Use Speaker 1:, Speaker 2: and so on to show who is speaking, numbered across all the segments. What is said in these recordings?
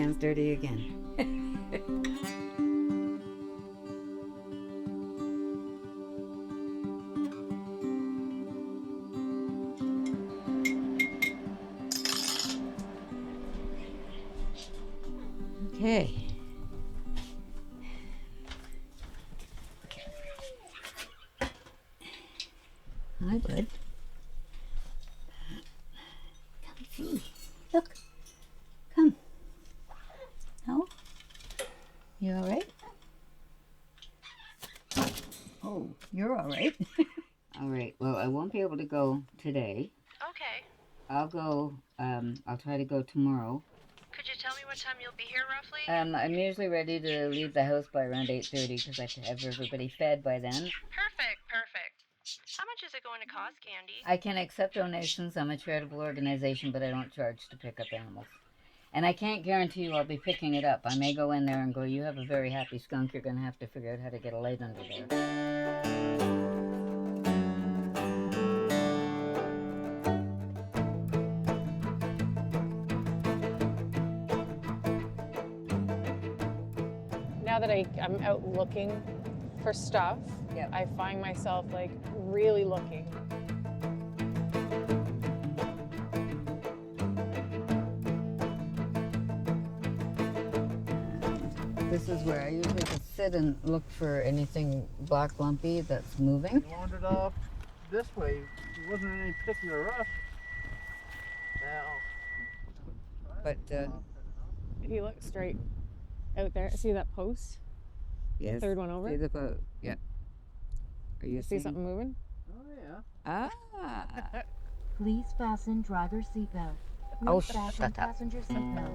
Speaker 1: hands dirty again. Okay. Hi, bud. Come see. Look. Come. No? You all right? Oh, you're all right. All right. Well, I won't be able to go today.
Speaker 2: Okay.
Speaker 1: I'll go. I'll try to go tomorrow.
Speaker 2: Could you tell me what time you'll be here roughly?
Speaker 1: I'm usually ready to leave the house by around 8:30 because I have to have everybody fed by then.
Speaker 2: Perfect. How much is it going to cost, Candy?
Speaker 1: I can accept donations. I'm a charitable organization, but I don't charge to pick up animals. And I can't guarantee you I'll be picking it up. I may go in there and go, you have a very happy skunk. You're going to have to figure out how to get a light under there.
Speaker 3: Now that I'm out looking for stuff,
Speaker 1: Yep.
Speaker 3: I find myself like really looking.
Speaker 1: This is where I usually just sit and look for anything black lumpy that's moving.
Speaker 4: He wandered off this way. He wasn't in any particular rush. Now.
Speaker 1: But,
Speaker 3: He looks straight out there. See that post?
Speaker 1: yes.
Speaker 3: Third one over.
Speaker 1: See the boat. Yeah. Are you
Speaker 3: See
Speaker 1: seeing
Speaker 3: something moving?
Speaker 4: Oh yeah.
Speaker 1: Ah.
Speaker 5: Please fasten driver seatbelt.
Speaker 1: Oh,
Speaker 5: Please fasten
Speaker 1: shut up.
Speaker 5: passenger seatbelt.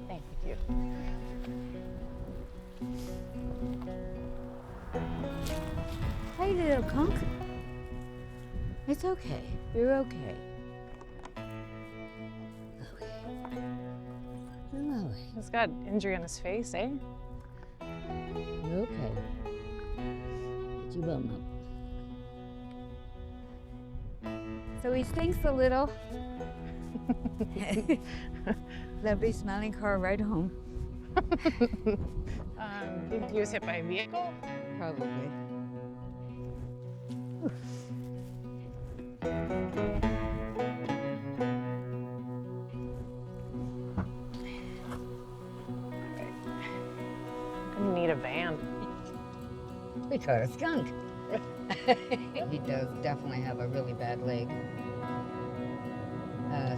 Speaker 3: Thank you.
Speaker 1: Hey, little conk. It's okay. You're okay. Okay. Hello.
Speaker 3: He's got injury on his face, eh?
Speaker 1: You're okay. But you will know. So he stinks a little. Lovely smelling car ride home.
Speaker 3: He was hit by a vehicle.
Speaker 1: Probably.
Speaker 3: I'm gonna need a van.
Speaker 1: We caught a skunk. He does definitely have a really bad leg.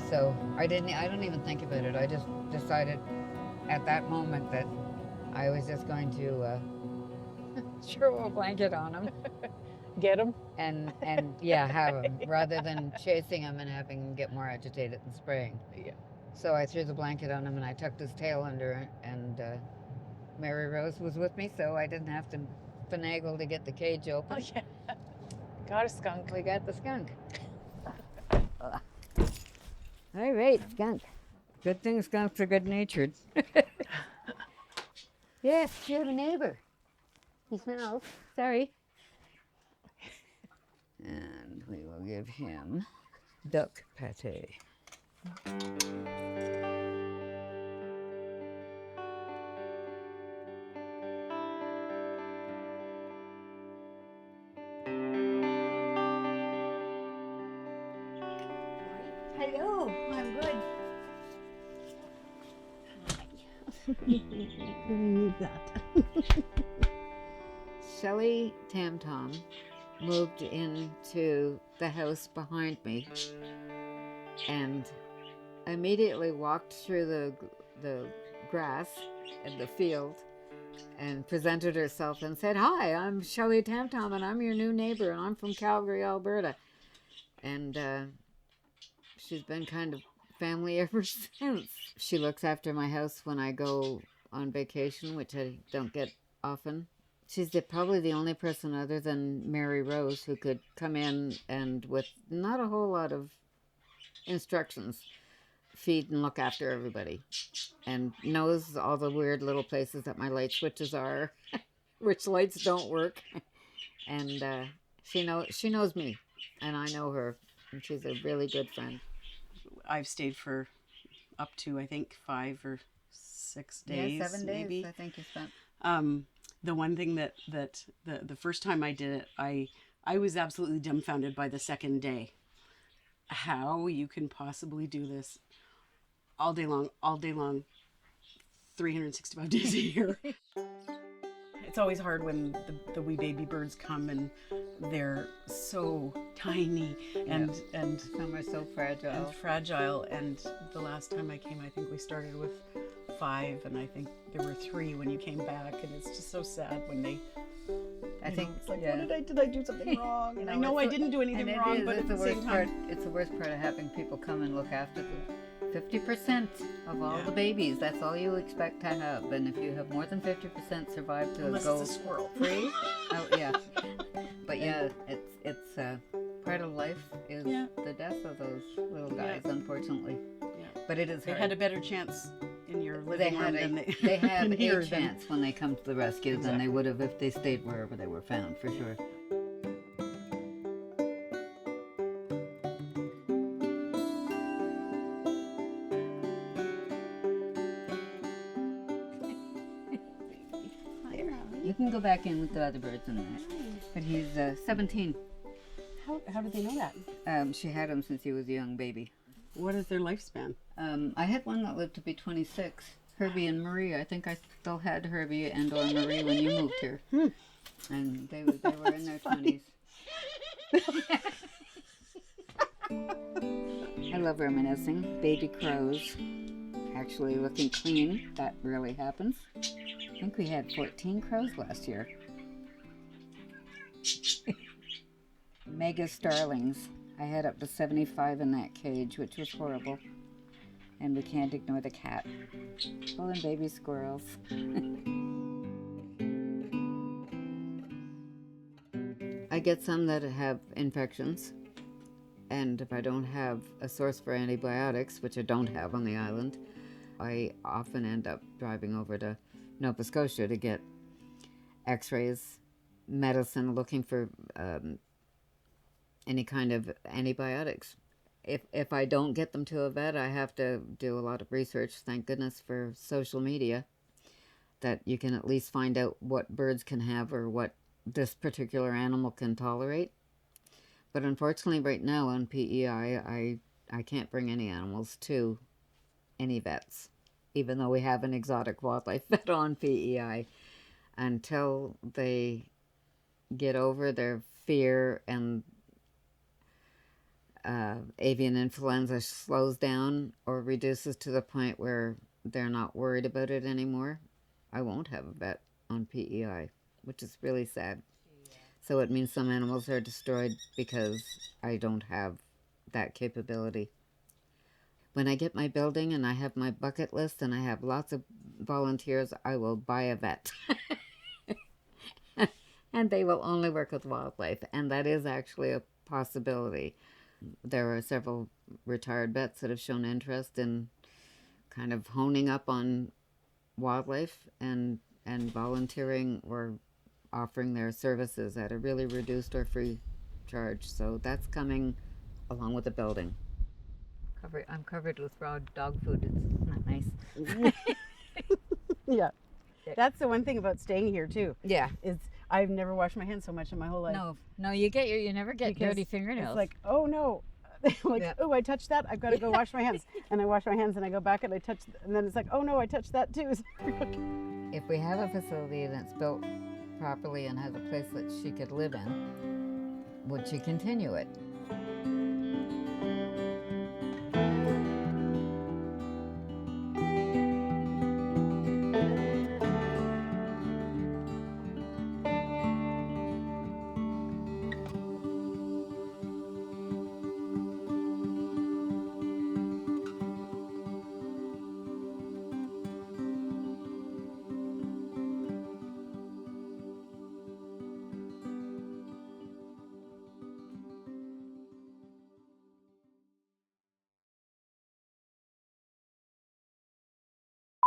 Speaker 1: So I don't even think about it. I just decided at that moment that I was just going to throw a blanket on him
Speaker 3: Get him.
Speaker 1: and yeah, have him rather than chasing him and having him get more agitated and spraying.
Speaker 3: Yeah.
Speaker 1: So I threw the blanket on him and I tucked his tail under it, and Mary Rose was with me, so I didn't have to finagle to get the cage open.
Speaker 3: Oh yeah. Got a skunk.
Speaker 1: We got the skunk. All right, skunk. Good thing skunks are good-natured. Yes, you have a neighbor. He smells. Sorry. And we will give him duck pate. Hello, I'm good.
Speaker 5: You got.
Speaker 1: Shelley Tam Tom moved into the house behind me and immediately walked through the grass in the field and presented herself and said, "Hi, I'm Shelley Tam Tom and I'm your new neighbor and I'm from Calgary, Alberta." And she's been kind of family ever since. She looks after my house when I go on vacation, which I don't get often. She's probably the only person other than Mary Rose who could come in and with not a whole lot of instructions, feed and look after everybody, and knows all the weird little places that my light switches are, which lights don't work, and she knows me, and I know her, and she's a really good friend.
Speaker 6: I've stayed for up to, I think, 5 or 6 days.
Speaker 1: Yeah, 7 days,
Speaker 6: maybe.
Speaker 1: I think you spent.
Speaker 6: The one thing that the first time I did it, I was absolutely dumbfounded by the second day. How you can possibly do this all day long, 365 days a year. It's always hard when the wee baby birds come and they're so tiny and
Speaker 1: Some are so fragile.
Speaker 6: And the last time I came, I think we started with 5, and I think there were 3 when you came back, and it's just so sad when they.
Speaker 1: I think
Speaker 6: It's like,
Speaker 1: yeah.
Speaker 6: what did I do something wrong? And I know
Speaker 1: it's
Speaker 6: I didn't do anything
Speaker 1: and
Speaker 6: wrong,
Speaker 1: is,
Speaker 6: but
Speaker 1: it's
Speaker 6: at the same
Speaker 1: part,
Speaker 6: time,
Speaker 1: it's the worst part of having people come and look after the 50% of all the babies. That's all you expect to have, and if you have more than 50% survive to
Speaker 6: unless
Speaker 1: go
Speaker 6: it's a squirrel.
Speaker 1: free, oh yeah. But yeah, it's part of life is the death of those little guys, unfortunately.
Speaker 6: Yeah.
Speaker 1: But it is
Speaker 6: They
Speaker 1: hard.
Speaker 6: had a better chance in your
Speaker 1: They
Speaker 6: living room
Speaker 1: had
Speaker 6: than
Speaker 1: they have
Speaker 6: in here
Speaker 1: a chance when they come to the rescue than they would have if they stayed wherever they were found, for sure. You can go back in with the other birds in there. But he's 17.
Speaker 6: How did they know that?
Speaker 1: She had him since he was a young baby.
Speaker 6: What is their lifespan?
Speaker 1: I had one that lived to be 26. Herbie and Marie. I think I still had Herbie and or Marie when you moved here. And they were in their 20s. I love reminiscing. Baby crows actually looking clean. That rarely happens. I think we had 14 crows last year. Mega starlings. I had up to 75 in that cage, which was horrible. And we can't ignore the cat. Oh, and baby squirrels. I get some that have infections. And if I don't have a source for antibiotics, which I don't have on the island, I often end up driving over to Nova Scotia to get x-rays, medicine, looking for any kind of antibiotics. If I don't get them to a vet, I have to do a lot of research. Thank goodness for social media, that you can at least find out what birds can have or what this particular animal can tolerate. But unfortunately right now on PEI, I can't bring any animals to any vets, even though we have an exotic wildlife vet on PEI, until they get over their fear and avian influenza slows down or reduces to the point where they're not worried about it anymore. I won't have a vet on PEI, which is really sad. So it means some animals are destroyed because I don't have that capability. When I get my building and I have my bucket list and I have lots of volunteers, I will buy a vet. And they will only work with wildlife, and that is actually a possibility. There are several retired vets that have shown interest in kind of honing up on wildlife and volunteering or offering their services at a really reduced or free charge. So that's coming along with the building. I'm covered with raw dog food. It's not nice.
Speaker 6: Yeah. That's the one thing about staying here too.
Speaker 1: Yeah.
Speaker 6: Is I've never washed my hands so much in my whole life.
Speaker 1: No, you never get
Speaker 6: Because
Speaker 1: dirty fingernails.
Speaker 6: It's like, oh no. Like, oh, I touched that. I've got to go wash my hands. And I wash my hands and I go back and I touch, and then it's like, oh no, I touched that too.
Speaker 1: If we have a facility that's built properly and has a place that she could live in, would she continue it?